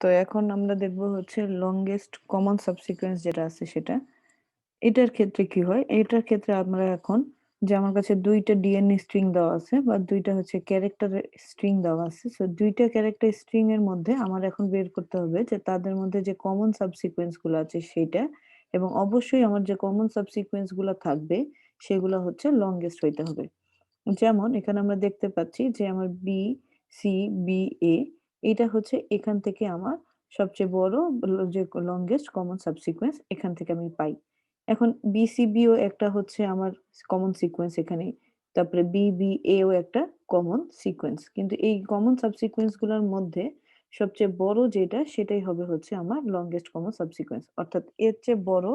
তো এখন আমরা দেখব হচ্ছে longest common subsequence যেটা আছে সেটা। এটার ক্ষেত্রে কি হয়? এটার ক্ষেত্রে আমরা এখন যে আমার কাছে ২ টা ডিএনএ স্ট্রিং দেওয়া আছে বা ২ টা হচ্ছে ক্যারেক্টারের স্ট্রিং দেওয়া আছে। সো ২ টা ক্যারেক্টার স্ট্রিং এর মধ্যে আমার এখন বের করতে হবে যে তাদের মধ্যে যে কমন সাবসিকোয়েন্স গুলো আছে সেইটা এবং অবশ্যই আমার যে কমন সাবসিকোয়েন্স গুলা থাকবে সেগুলা হচ্ছে লংগেস্ট হইতে হবে। যেমন এখানে আমরা দেখতে পাচ্ছি যে আমার বি, সি, বি, এ এইটা হচ্ছে এখান থেকে আমার সবচেয়ে বড় যে লংগেস্ট কমন সাবসিকোয়েন্স এখান থেকে আমি পাই। এখন BCB ও একটা হচ্ছে আমার কমন সিকোয়েন্স এখানে। তারপরে BBA ও একটা কমন সিকোয়েন্স। কিন্তু এই কমন সাবসিকোয়েন্স গুলার মধ্যে সবচেয়ে বড় যেটা সেটাই হবে হচ্ছে আমার লংগেস্ট কমন সাবসিকোয়েন্স। অর্থাৎ এর চেয়ে বড়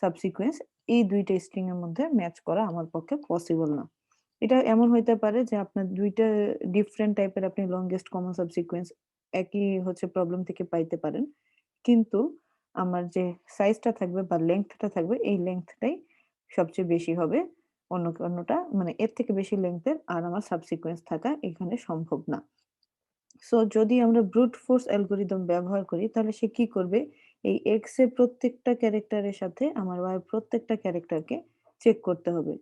সাবসিকোয়েন্স এই ২ টা স্ট্রিং এর মধ্যে ম্যাচ করা আমার পক্ষে পসিবল না। এটা এমন হইতে পারে যে আপনার ২ টা ডিফারেন্ট টাইপের আপনি লংগেস্ট কমন সাবসিকোয়েন্স একই হচ্ছে প্রবলেম থেকে পাইতে পারেন। কিন্তু আমার যে সাইজটা থাকবে বা লেংথটা থাকবে এই লেংথটাই সবচেয়ে বেশি হবে। অন্যটা মানে এর থেকে বেশি লেংথের আর আমার সাবসিকোয়েন্স থাকা এখানে সম্ভব না। সো যদি আমরা ব্রুট ফোর্স অ্যালগরিদম ব্যবহার করি তাহলে সে কি করবে? এই X এর প্রত্যেকটা ক্যারেক্টারের সাথে আমার Y এর প্রত্যেকটা ক্যারেক্টারকে চেক করতে হবে।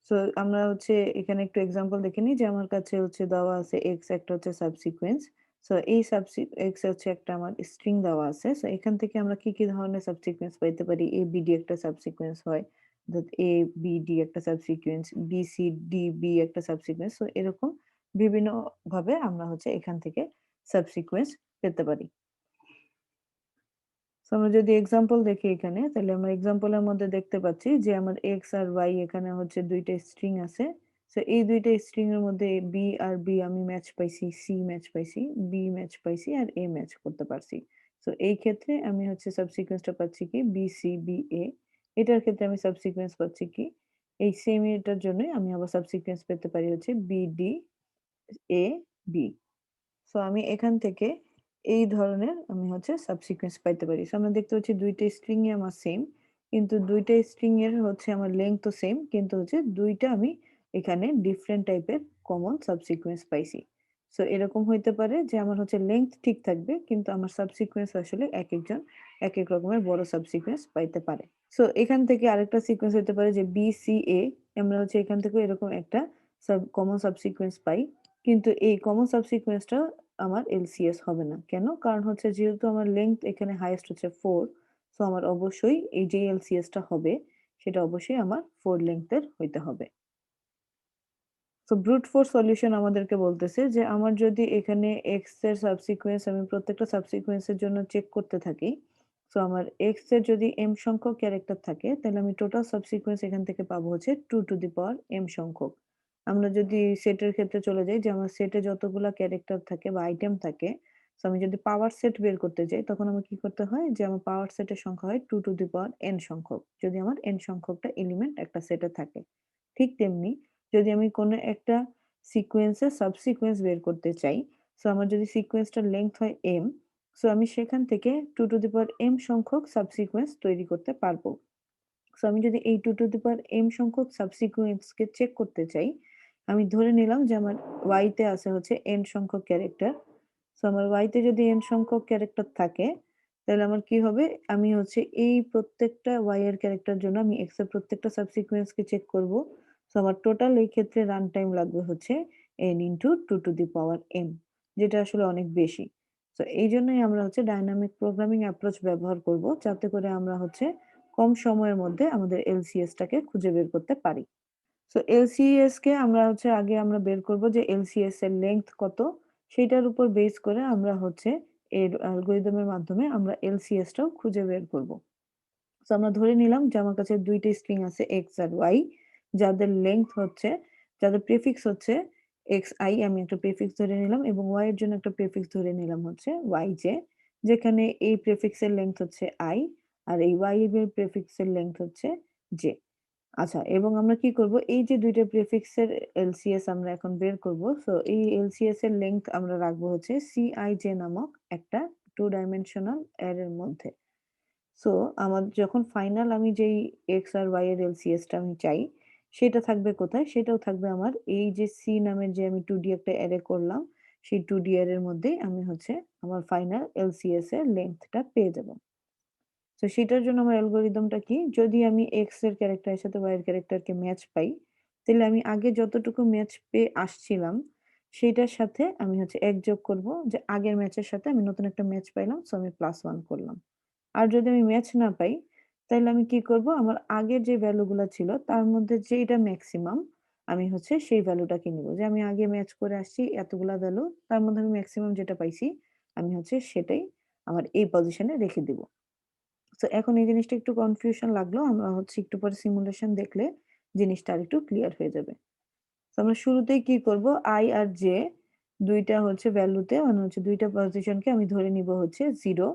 সো আমরা হচ্ছে এখানে একটু এক্সাম্পল দেখে নিই যে আমার কাছে হচ্ছে দেওয়া আছে x একটা হচ্ছে সাবসিকোয়েন্স। সো এই x হচ্ছে একটা আমার স্ট্রিং দেওয়া আছে। সো এখান থেকে আমরা কি ধরনের সাবসিকোয়েন্স পাইতে পারি? ABD একটা সাবসিকোয়েন্স হয়। অর্থাৎ ABD একটা সাবসিকোয়েন্স, BCDB একটা সাবসিকোয়েন্স। সো এরকম বিভিন্ন ভাবে আমরা হচ্ছে এখান থেকে সাবসিকোয়েন্স পেতে পারি। সো আমরা যদি এক্সাম্পল দেখি এখানে, তাহলে আমরা এক্সাম্পলের মধ্যে দেখতে পাচ্ছি যে আমার x আর y এখানে হচ্ছে ২ টা স্ট্রিং আছে। সো এই ২ টা স্ট্রিং এর মধ্যে B আর B আমি ম্যাচ পাইছি, C ম্যাচ পাইছি, B ম্যাচ পাইছি আর A ম্যাচ করতে পারছি। সো এই ক্ষেত্রে আমি হচ্ছে সাবসিকোয়েন্সটা পাচ্ছি কি BCBA। এটার ক্ষেত্রে আমি সাবসিকোয়েন্স পাচ্ছি কি এই সেম এটার জন্যই আমি আবার সাবসিকোয়েন্স পেতে পারি হচ্ছে BDAB। সো আমি এখান থেকে এই ধরনের আমি হচ্ছে সাবসিকোয়েন্স পাইতে পারি। সো আমরা দেখতে পাচ্ছি ২ টা স্ট্রিং ই আমার সেম। কিন্তু ২ টা স্ট্রিং এর হচ্ছে আমার লেংথ ও সেম। কিন্তু হচ্ছে ২ টা আমি এখানে ডিফারেন্ট টাইপের কমন সাবসিকোয়েন্স পাইছি। সো এরকম হইতে পারে যে আমার হচ্ছে লেংথ ঠিক থাকবে কিন্তু আমার সাবসিকোয়েন্স আসলে একেকজন একেক রকমের বড় সাবসিকোয়েন্স পাইতে পারে। সো এখান থেকে আরেকটা সিকোয়েন্স হতে পারে যে BCA আমরা হচ্ছে এখান থেকেও এরকম একটা কমন সাবসিকোয়েন্স পাই। কিন্তু এই কমন সাবসিকোয়েন্সটা আমার LCS হবে না। কেন? কারণ হচ্ছে যেহেতু আমার লেংথ এখানে হাইয়েস্ট হচ্ছে 4 সো আমার অবশ্যই এই যে LCS টা হবে সেটা অবশ্যই আমার 4 লেংথের হইতে হবে। সো ব্রুট ফোর্স সলিউশন আমাদেরকে বলতেছে যে আমার যদি এখানে x এর সাবসিকোয়েন্স আমি প্রত্যেকটা সাবসিকোয়েন্স এর জন্য চেক করতে থাকি। সো আমার x এর যদি m সংখ্যক ক্যারেক্টার থাকে তাহলে আমি টোটাল সাবসিকোয়েন্স এখান থেকে পাবো হচ্ছে 2 টু দি পাওয়ার m সংখ্যক। আমরা যদি সেটের ক্ষেত্রে চলে যাই যে আমার সেটে যতগুলা ক্যারেক্টার থাকে বা আইটেম থাকে, সো আমি যদি পাওয়ার সেট বের করতে যাই তখন আমার কি করতে হয় যে আমার পাওয়ার সেটের সংখ্যা হয় 2 টু দি পাওয়ার n সংখ্যক। যদি আমার n সংখ্যকটা এলিমেন্ট একটা সেটে থাকে। ঠিক তেমনি যদি আমি কোনো একটা সিকোয়েন্সের সাবসিকোয়েন্স বের করতে চাই, সো আমার যদি সিকোয়েন্সটার লেংথ হয় m, সো আমি সেখান থেকে 2 টু দি পাওয়ার m সংখ্যক সাবসিকোয়েন্স তৈরি করতে পারবো। সো আমি যদি এই 2 টু দি পাওয়ার m সংখ্যক সাবসিকোয়েন্সকে চেক করতে চাই, আমি ধরে নিলাম যে আমার y তে আছে হচ্ছে n সংখ্যক ক্যারেক্টার। সো আমার y তে যদি n সংখ্যক ক্যারেক্টার থাকে, তাহলে আমার কি হবে? আমি হচ্ছে এই প্রত্যেকটা y এর ক্যারেক্টার জন্য আমি x এর প্রত্যেকটা সাবসিকোয়েন্সকে চেক করব। সো আমার টোটাল এই ক্ষেত্রে রান টাইম লাগবে হচ্ছে n into 2 to the power m যেটা আসলে অনেক বেশি। সো এইজন্যই আমরা হচ্ছে ডায়নামিক প্রোগ্রামিং অ্যাপ্রোচ ব্যবহার করব যাতে করে আমরা হচ্ছে কম সময়ের মধ্যে আমাদের LCS টাকে খুঁজে বের করতে পারি। সো LCS কে আমরা হচ্ছে আগে আমরা বের করব যে LCS এর লেংথ কত সেটার উপর বেস করে আমরা হচ্ছে এর অ্যালগরিদমের মাধ্যমে আমরা LCS টাও খুঁজে বের করব। সো আমরা ধরে নিলাম যে আমার কাছে ২ টা স্ট্রিং আছে x আর y যাদের লেংথ হচ্ছে যাদের প্রিফিক্স হচ্ছে xi আমি একটা প্রিফিক্স ধরে নিলাম এবং y এর জন্য একটা প্রিফিক্স ধরে নিলাম হচ্ছে yj যেখানে এই প্রিফিক্স এর লেংথ হচ্ছে i আর এই y এর প্রিফিক্স এর লেংথ হচ্ছে j। আচ্ছা এবং আমরা কি করব এই যে ২ টা প্রিফিক্স এর LCS আমরা এখন বের করব। সো এই LCS এর লেংথ আমরা রাখবো হচ্ছে Cij নামক একটা 2 ডাইমেনশনাল অ্যারের মধ্যে। সো আমার যখন ফাইনাল আমি যেই x আর y এর LCS টা আমি চাই, সেটা থাকবে কোথায়? সেটাও থাকবে আমার এই যে C নামের যে আমি 2D একটা অ্যারে করলাম, সেই 2D অ্যারের মধ্যেই আমি হচ্ছে আমার ফাইনাল LCS এর লেংথটা পেয়ে যাব। তো সেটার জন্য আমার অ্যালগরিদমটা কি? যদি আমি X এর ক্যারেক্টারের সাথে Y এর ক্যারেক্টারকে ম্যাচ পাই, তাইলে আমি আগে যতটুকু ম্যাচ পেয়ে আসছিলাম, সেইটার সাথে আমি হচ্ছে ১ যোগ করব যে আগের ম্যাচের সাথে আমি নতুন একটা ম্যাচ পাইলাম, সো আমি +1 করলাম। আর যদি আমি ম্যাচ না পাই, তাইলে আমি কি করব? আমার আগের যে ভ্যালুগুলা ছিল তার মধ্যে যেইটা মেক্সিমাম আমি হচ্ছে সেই ভ্যালুটাকে নিব। যে আমি আগে ম্যাচ করে আসছি এতগুলা ভ্যালু, তার মধ্যে আমি মেক্সিমাম যেটা পাইছি, আমি হচ্ছে সেটাই আমার এই পজিশনে রেখে দিব। সো এখন এই জিনিসটা একটু কনফিউশন লাগলো। আমরা হচ্ছে একটু পরে সিমুলেশন দেখলে জিনিসটা আরেকটু ক্লিয়ার হয়ে যাবে। তো আমরা শুরুতেই কি করব? i আর j ২ টা হচ্ছে ভ্যালুতে মানে হচ্ছে ২ টা পজিশনকে আমি ধরে নিব হচ্ছে 0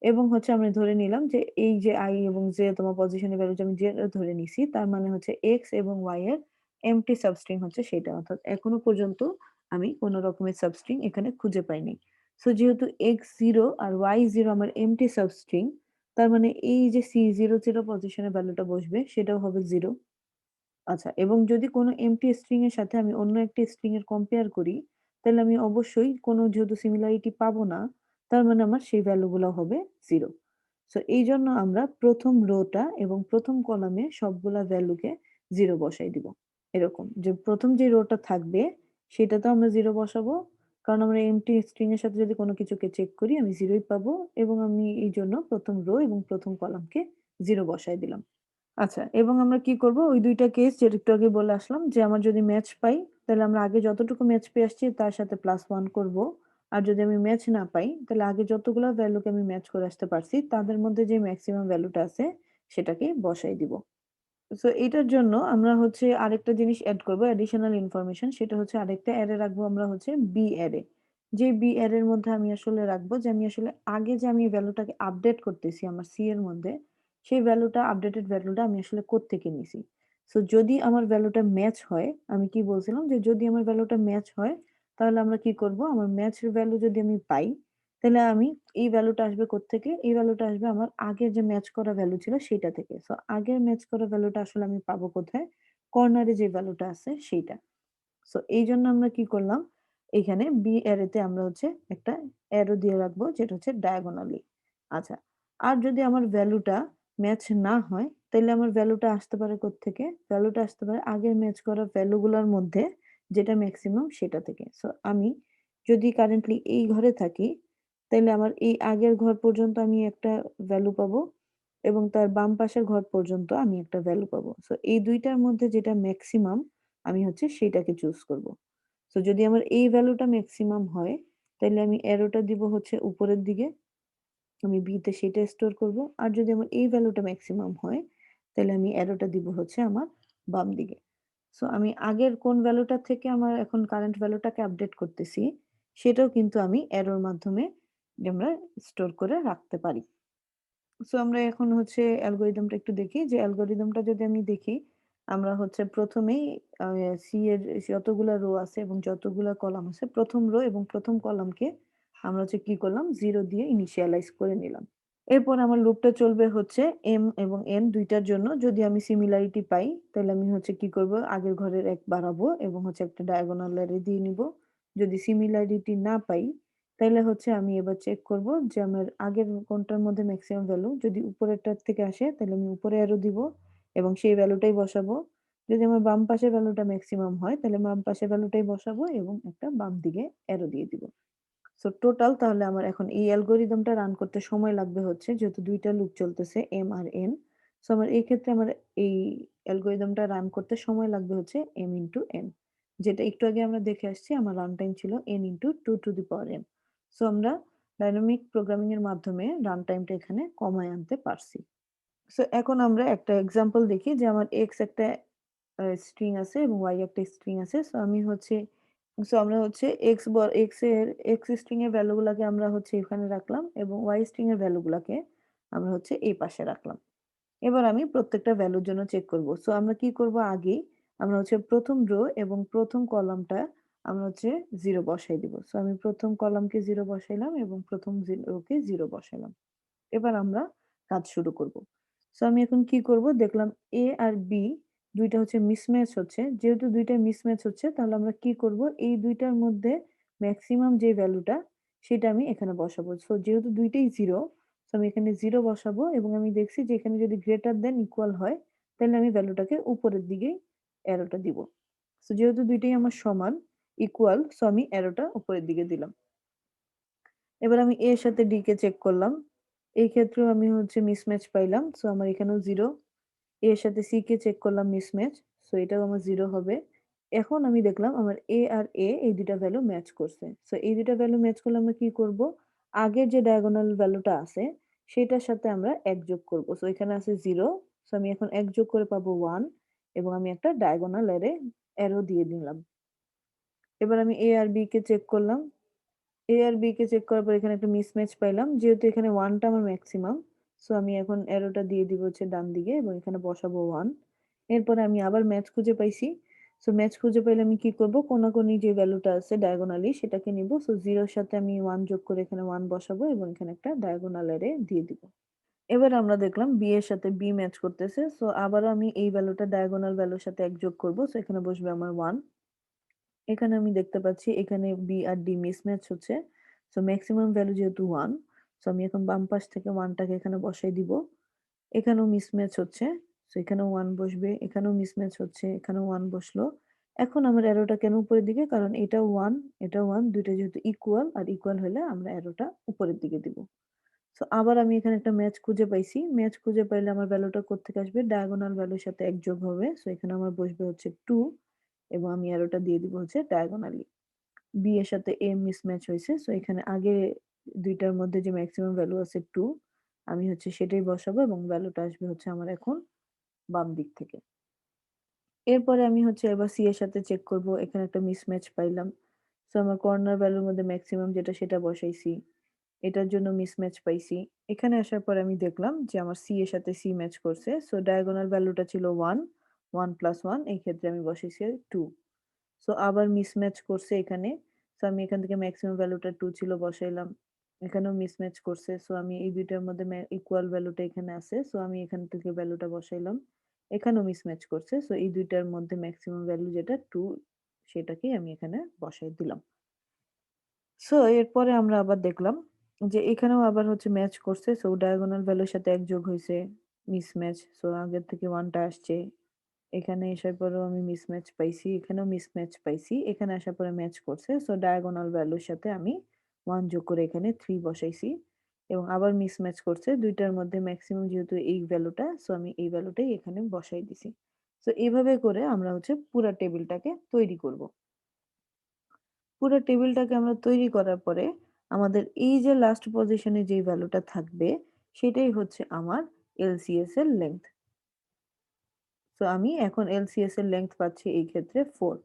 এবং হচ্ছে আমরা ধরে নিলাম যে এই যে i এবং j তোমার পজিশনের ভ্যালু যে আমি j ধরে নিছি তার মানে হচ্ছে x এবং y এর এম্পটি সাবস্ট্রিং হচ্ছে সেটা। অর্থাৎ এখনো পর্যন্ত আমি কোন রকমের সাবস্ট্রিং এখানে খুঁজে পাইনি। সো যেহেতু x 0 আর y 0 আমার এম্পটি সাবস্ট্রিং তার মানে এই যে C00 পজিশনের ভ্যালুটা বসবে সেটাও হবে 0। আচ্ছা এবং যদি কোনো এম্পটি স্ট্রিং এর সাথে আমি অন্য একটি স্ট্রিং এর কম্পেয়ার করি, তাহলে আমি অবশ্যই কোনো যেহেতু সিমিলারিটি পাবো না, তার মানে আমার সেই ভ্যালু গুলা হবে 0। সো এইজন্য আমরা ১ম রোটা এবং ১ম কলামে সবগুলা ভ্যালুকে 0 বসাই দিব। এরকম যে ১ম যে রোটা থাকবে সেটাতেও আমরা 0 বসাবো। কারণ আমরা এম্পটি স্ট্রিং এর সাথে যদি কোনো কিছুকে চেক করি আমি 0 ই পাবো এবং আমি এইজন্য ১ম রো এবং ১ম কলামকে 0 বসায় দিলাম। আচ্ছা এবং আমরা কি করব? ওই ২ টা কেস যেটা একটু আগে বলে আসলাম যে আমার যদি ম্যাচ পাই, তাহলে আমরা আগে যতটুকু ম্যাচ পেয়ে আসছি তার সাথে +1 করব। আর যদি আমি ম্যাচ না পাই, তাহলে আগে যতগুলা ভ্যালুকে আমি ম্যাচ করে আসতে পারছি, তাদের মধ্যে যে মেক্সিমাম ভ্যালুটা আছে সেটাকে বসাই দিব। সো এটার জন্য আমরা হচ্ছে আরেকটা জিনিস এড করব অ্যাডিশনাল ইনফরমেশন সেটা হচ্ছে আরেকটা অ্যারে রাখবো আমরা হচ্ছে বি অ্যারে। যে বি অ্যারের মধ্যে আমি আসলে রাখবো যে আমি আসলে আগে যে আমি ভ্যালুটাকে আপডেট করতেছি আমার সি এর মধ্যে, সেই ভ্যালুটা আপডেটেড ভ্যালুটা আমি আসলে কোত্থেকে নিছি। সো যদি আমার ভ্যালুটা ম্যাচ হয়, আমি কি বলছিলাম যে যদি আমার ভ্যালুটা ম্যাচ হয়, তাহলে আমরা কি করব? আমার ম্যাচের ভ্যালু যদি আমি পাই, তাহলে আমি এই ভ্যালুটা আসবে কোত্থেকে? এই ভ্যালুটা আসবে আমার আগের যে ম্যাচ করা ভ্যালু ছিল সেটা থেকে। সো আগের ম্যাচ করা ভ্যালুটা আসলে আমি পাবো কোথায়? কর্নারে যে ভ্যালুটা আছে সেইটা। সো এইজন্য আমরা কি করলাম? এখানে বি অ্যারেতে আমরা হচ্ছে একটা অ্যারো দিয়ে রাখবো যেটা হচ্ছে ডায়াগোনালি। আচ্ছা। আর যদি আমার ভ্যালুটা ম্যাচ না হয়, তাইলে আমার ভ্যালুটা আসতে পারে কোত্থেকে? ভ্যালুটা আসতে পারে আগের ম্যাচ করা ভ্যালুগুলার মধ্যে যেটা মেক্সিমাম সেটা থেকে। সো আমি যদি কারেন্টলি এই ঘরে থাকি, তাইলে আমার এই আগের ঘর পর্যন্ত আমি একটা ভ্যালু পাবো এবং তার বাম পাশের ঘর পর্যন্ত আমি একটা ভ্যালু পাবো। সো এই ২ টার মধ্যে যেটা মেক্সিমাম আমি হচ্ছে সেইটাকে চুজ করব। সো যদি আমার এই ভ্যালুটা মেক্সিমাম হয়, তাইলে আমি অ্যারোটা দিব হচ্ছে উপরের দিকে। আমি B তে সেটা স্টোর করব। আর যদি আমার এই ভ্যালুটা মেক্সিমাম হয়, তাইলে আমি অ্যারোটা দিব হচ্ছে আমার বাম দিকে। সো আমি আগের কোন ভ্যালুটা থেকে আমার এখন কারেন্ট ভ্যালুটাকে আপডেট করতেছি, সেটাও কিন্তু আমি অ্যারোর মাধ্যমে আমরা স্টোর করে রাখতে পারি। সো আমরা এখন হচ্ছে অ্যালগরিদমটা একটু দেখি যে অ্যালগরিদমটা যদি আমি দেখি, আমরা হচ্ছে ১ম এই আ সি এর যতগুলা রো আছে এবং যতগুলা কলাম আছে ১ম রো এবং ১ম কলামকে আমরা হচ্ছে কি করলাম 0 দিয়ে ইনিশিয়ালাইজ করে নিলাম। এরপর আমার লুপটা চলবে হচ্ছে m এবং n ২ টার জন্য। যদি আমি সিমিলারিটি পাই, তাহলে আমি হচ্ছে কি করব আগের ঘরের ১ বাড়াবো এবং হচ্ছে একটা ডায়াগোনাল অ্যারে দিয়ে নিবো। যদি সিমিলারিটি না পাই, তাইলে হচ্ছে আমি এবার চেক করব যে আমার আগের কোনটার মধ্যে মেক্সিমাম ভ্যালু যদি উপরেরটার থেকে আসে তাহলে আমি উপরে অ্যারো দিব এবং সেই ভ্যালুটাই বসাবো। যদি আমার বাম পাশের ভ্যালুটা মেক্সিমাম হয় তাহলে বাম পাশের ভ্যালুটাই বসাবো এবং একটা বাম দিকে অ্যারো দিয়ে দিব। সো টোটাল তাহলে আমার এখন এই অ্যালগরিদমটা রান করতে সময় লাগবে হচ্ছে যেহেতু ২ টা লুপ চলতেছে m আর n। সো আমার এই ক্ষেত্রে আমার এই অ্যালগরিদমটা রান করতে সময় লাগবে হচ্ছে m ইনটু n। যেটা একটু আগে আমরা দেখে আসছি আমার রান টাইম ছিল n into 2 to the power n। So আমরা ডায়নামিক প্রোগ্রামিং এর মাধ্যমে রান টাইমটা এখানে কমায় আনতে পারছি। সো এখন আমরা একটা এক্সাম্পল দেখি যে আমার x একটা স্ট্রিং আছে এবং y একটা স্ট্রিং আছে। সো আমরা হচ্ছে x স্ট্রিং এর ভ্যালু গুলাকে আমরা হচ্ছে এখানে রাখলাম এবং y স্ট্রিং এর ভ্যালু গুলাকে আমরা হচ্ছে এই পাশে রাখলাম। এবার আমি প্রত্যেকটা ভ্যালুর জন্য চেক করব। সো আমরা কি করব আগেই আমরা হচ্ছে ১ম রো এবং ১ম কলামটা আমরা হচ্ছে 0 বসাই দিব। সো আমি ১ম কলামকে 0 বসাইলাম এবং ১ম রোকে 0 বসাইলাম। এবার আমরা কাজ শুরু করব। সো আমি এখন কি করব দেখলাম A আর B ২ টা হচ্ছে মিসম্যাচ হচ্ছে। যেহেতু ২ টা মিসম্যাচ হচ্ছে তাহলে আমরা কি করব এই ২ টার মধ্যে মেক্সিমাম যে ভ্যালুটা সেটা আমি এখানে বসাবো। সো যেহেতু ২ টাই 0, সো আমি এখানে 0 বসাবো এবং আমি দেখছি যে এখানে যদি গ্রেটার দ্যান ইকুয়াল হয়, তাহলে আমি ভ্যালুটাকে উপরের দিকেই অ্যারোটা দিব। সো যেহেতু ২ টাই আমার সমান, ইকুয়াল, সো আমি অ্যারোটা উপরের দিকে দিলাম। এবার আমি A এর সাথে D কে চেক করলাম। এই ক্ষেত্রেও আমি হচ্ছে মিসম্যাচ পাইলাম। সো আমার এখানেও 0। A এর সাথে C কে চেক করলাম মিসম্যাচ। সো এটাও আমার 0 হবে। এখন আমি দেখলাম আমার A আর A এই ২ টা ভ্যালু ম্যাচ করছে। সো এই ২ টা ভ্যালু ম্যাচ করলে আমরা কি করব? আগের যে ডায়াগোনাল ভ্যালুটা আছে সেটার সাথে আমরা ১ যোগ করব। সো এখানে আছে 0। সো আমি এখন ১ যোগ করে পাবো 1 এবং আমি একটা ডায়াগোনাল অ্যারো দিয়ে দিলাম। এবার আমি A আর B কে চেক করলাম। A আর B কে চেক করার পর এখানে একটা মিসম্যাচ পাইলাম। যেহেতু এখানে 1 টা আমার মেক্সিমাম, সো আমি এখন অ্যারোটা দিয়ে দিব হচ্ছে ডান দিকে এবং এখানে বসাবো 1। এরপরে আমি আবার ম্যাচ খুঁজে পাইছি। সো ম্যাচ খুঁজে পাইলে আমি কি করব? কোনাকুনি যে ভ্যালুটা আছে ডায়াগোনালি সেটাকে নিব। সো 0 এর সাথে আমি 1 যোগ করে এখানে 1 বসাবো এবং এখানে একটা ডায়াগোনাল অ্যারে দিয়ে দিব। এবার আমরা দেখলাম B এর সাথে B ম্যাচ করতেছে। সো আবারও আমি এই ভ্যালুটা ডায়াগোনাল ভ্যালুর সাথে ১ যোগ করব। সো এখানে বসবে আমার 1। এখানে আমি দেখতে পাচ্ছি এখানে B আর D মিসম্যাচ হচ্ছে। সো মেক্সিমাম ভ্যালু যেহেতু 1, সো আমি এখন বাম পাশ থেকে 1 টাকে এখানে বসাই দিব। এখানেও মিসম্যাচ হচ্ছে। সো এখানেও 1 বসবে, এখানেও মিসম্যাচ হচ্ছে, এখানেও 1 বসলো। এখন আমার অ্যারোটা কেন উপরের দিকে? কারণ এটাও 1, এটাও 1, ২ টা যেহেতু ইকুয়াল আর ইকুয়াল হলে আমরা অ্যারোটা উপরের দিকে দিব। সো আবার আমি এখানে একটা ম্যাচ খুঁজে পাইছি। ম্যাচ খুঁজে পাইলে আমার ভ্যালুটা কোত্থেকে আসবে? ডায়াগোনাল ভ্যালুর সাথে ১ যোগ হবে। সো এখানে আমার বসবে হচ্ছে 2 এবং আমি অ্যারোটা দিয়ে দিব হচ্ছে ডায়াগোনালি। B এর সাথে A মিসম্যাচ হইছে। সো এখানে আগে ২ টার মধ্যে যে মেক্সিমাম ভ্যালু আছে 2, আমি হচ্ছে সেটাই বসাবো এবং ভ্যালুটা আসবে হচ্ছে আমার এখন বাম দিক থেকে। এরপরে আমি হচ্ছে এবার C এর সাথে চেক করব। এখানে একটা মিসম্যাচ পাইলাম। সো আমার কর্নার ভ্যালুর মধ্যে মেক্সিমাম যেটা সেটা বসাইছি। এটার জন্য মিসম্যাচ পাইছি। এখানে আসার পরে আমি দেখলাম যে আমার C এর সাথে C ম্যাচ করছে। সো ডায়াগোনাল ভ্যালুটা ছিল 1, 1 প্লাস 1, এই ক্ষেত্রে আমি বসাইছি 2। সো আবার মিসম্যাচ করছে এখানে। সো আমি এখান থেকে মেক্সিমাম ভ্যালুটা 2 ছিল বসাইলাম। এখানেও মিসম্যাচ করছে। সো আমি এই ২ টার মধ্যে ইকুয়াল ভ্যালুটা এখানে আছে। সো আমি এখান থেকে ভ্যালুটা বসাইলাম। এখানেও মিসম্যাচ করছে। সো এই ২ টার মধ্যে মেক্সিমাম ভ্যালু যেটা 2, সেটাকেই আমি এখানে বসাই দিলাম। সো এরপরে আমরা আবার দেখলাম যে এখানেও আবার হচ্ছে ম্যাচ করছে। সো ডায়াগোনাল ভ্যালুর সাথে ১ যোগ হইছে, মিসম্যাচ। সো আগের থেকে 1 টা আসছে। এখানে আসার পরেও আমি মিসম্যাচ পাইছি, এখানেও মিসম্যাচ পাইছি। এখানে আসার পরে ম্যাচ করছে। সো ডায়াগোনাল ভ্যালুর সাথে আমি 1 যোগ করে এখানে 3 বসাইছি এবং আবার মিসম্যাচ করছে। ২ টার মধ্যে মেক্সিমাম যেহেতু এই ভ্যালুটা, সো আমি এই ভ্যালুটাই এখানে বসাই দিছি। সো এভাবে করে আমরা হচ্ছে পুরা টেবিলটাকে তৈরি করব। পুরা টেবিলটাকে আমরা তৈরি করার পরে আমাদের এই যে লাস্ট পজিশনে যেই ভ্যালুটা থাকবে সেটাই হচ্ছে আমার LCS এর লেংথ। সো আমি এখন LCS এর লেংথ পাচ্ছি এই ক্ষেত্রে 4।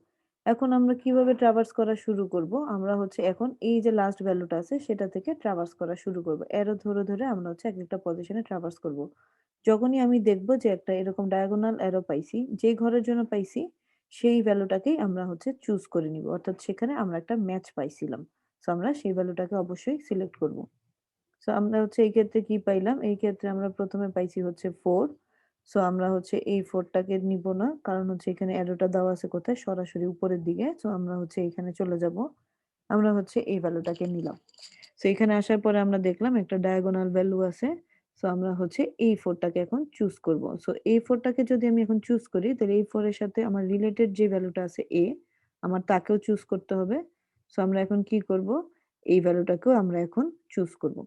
এখন আমরা কিভাবে ট্রাভার্স করা শুরু করব? আমরা হচ্ছে এখন এই যে লাস্ট ভ্যালুটা আছে সেটা থেকে ট্রাভার্স করা শুরু করব। অ্যারো ধরে, ধরে আমরা হচ্ছে একেকটা পজিশনে ট্রাভার্স করব। যখনই আমি দেখব যে একটা এরকম ডায়াগোনাল অ্যারো পাইছি, যে ঘরের জন্য পাইছি সেই ভ্যালুটাকেই আমরা হচ্ছে চুজ করে নিব। অর্থাৎ সেখানে আমরা একটা ম্যাচ পাইছিলাম। সো আমরা সেই ভ্যালুটাকে অবশ্যই সিলেক্ট করব। সো আমরা হচ্ছে এই ক্ষেত্রে কি পাইলাম? এই ক্ষেত্রে আমরা ১ম এ পাইছি হচ্ছে 4। সো আমরা হচ্ছে এই 4 টাকে নিব না। কারণ হচ্ছে এখানে অ্যারোটা দেওয়া আছে কোথায়? সরাসরি উপরের দিকে। সো আমরা হচ্ছে এখানে চলে যাব। আমরা হচ্ছে এই ভ্যালুটাকে নিলাম। সো এখানে আসার পরে আমরা দেখলাম একটা ডায়াগোনাল ভ্যালু আছে। সো আমরা হচ্ছে এই 4 টাকে এখন চুজ করব। সো এই 4 টাকে যদি আমি এখন চুজ করি তাহলে এই 4 এর সাথে আমার রিলেটেড যে ভ্যালুটা আছে A, আমার তাকেও চুজ করতে হবে। সো আমরা এখন কি করব? এই ভ্যালুটাকেও আমরা এখন চুজ করব।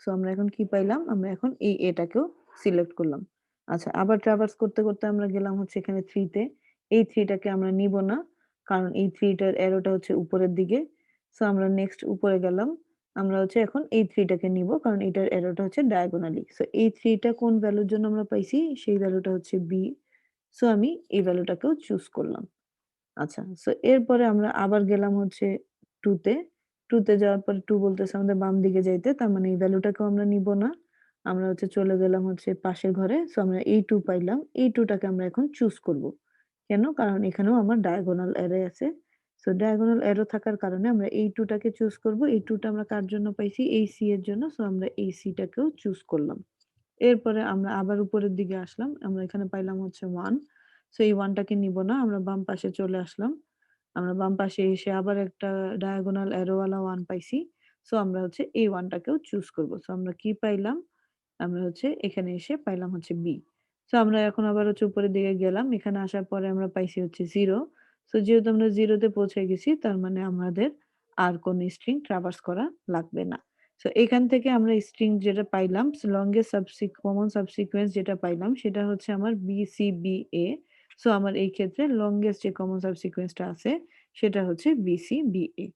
সো আমরা এখন কি পাইলাম? আমরা এখন এই A টাকেও সিলেক্ট করলাম। আচ্ছা, আবার ট্রাভার্স করতে, করতে আমরা গেলাম হচ্ছে এখানে 3 তে। এই 3 টাকে আমরা নিব না। কারণ এই 3 টার অ্যারোটা হচ্ছে উপরের দিকে। সো আমরা নেক্সট উপরে গেলাম। আমরা হচ্ছে এখন এই 3 টাকে নিব। কারণ এটার অ্যারোটা হচ্ছে ডায়াগোনালি। সো এই 3 টা কোন ভ্যালুর জন্য আমরা পাইছি? সেই ভ্যালুটা হচ্ছে B। সো আমি এই ভ্যালুটাকেও চুজ করলাম। আচ্ছা। সো এরপরে আমরা আবার গেলাম হচ্ছে 2 তে। 2 তে যাওয়ার পরে 2 বলতেছে আমাদের বাম দিকে যাইতে। তার মানে এই ভ্যালুটাকেও আমরা নিব না। আমরা হচ্ছে চলে গেলাম হচ্ছে পাশের ঘরে। সো আমরা এই 2 পাইলাম। এই 2 টাকে আমরা এখন চুজ করব। কেন? কারণ এখানেও আমার ডায়াগোনাল অ্যারে আছে। সো ডায়াগোনাল অ্যারো থাকার কারণে আমরা এই 2 টাকে চুজ করব। এই 2 টা আমরা কার জন্য পাইছি? এই C এর জন্য। সো আমরা এই C টাকেও চুজ করলাম। এরপরে আমরা আবার উপরের দিকে আসলাম। আমরা এখানে পাইলাম হচ্ছে 1। সো এই 1 টাকে নিব না। আমরা বাম পাশে চলে আসলাম। আমরা বাম পাশে এসে আবার একটা ডায়াগোনাল অ্যারোওয়ালা 1 পাইছি। সো আমরা হচ্ছে এই 1 টাকেও চুজ করব। সো আমরা কি পাইলাম? আমরা হচ্ছে এখানে এসে পাইলাম হচ্ছে B। সো আমরা এখন আবার হচ্ছে উপরের দিকে গেলাম। এখানে আসার পরে আমরা পাইছি হচ্ছে 0। সো যেহেতু আমরা 0 তে পৌঁছে গেছি তার মানে আমাদের আর কোন স্ট্রিং ট্রাভার্স করা লাগবে না। সো এখান থেকে আমরা স্ট্রিং যেটা পাইলাম লংগেস্ট কমন সাবসিকুয়েন্স যেটা পাইলাম সেটা হচ্ছে আমার BCBA। সো আমার এই ক্ষেত্রে লংগেস্ট যে কমন সাবসিকুয়েন্সটা আছে সেটা হচ্ছে BCBA।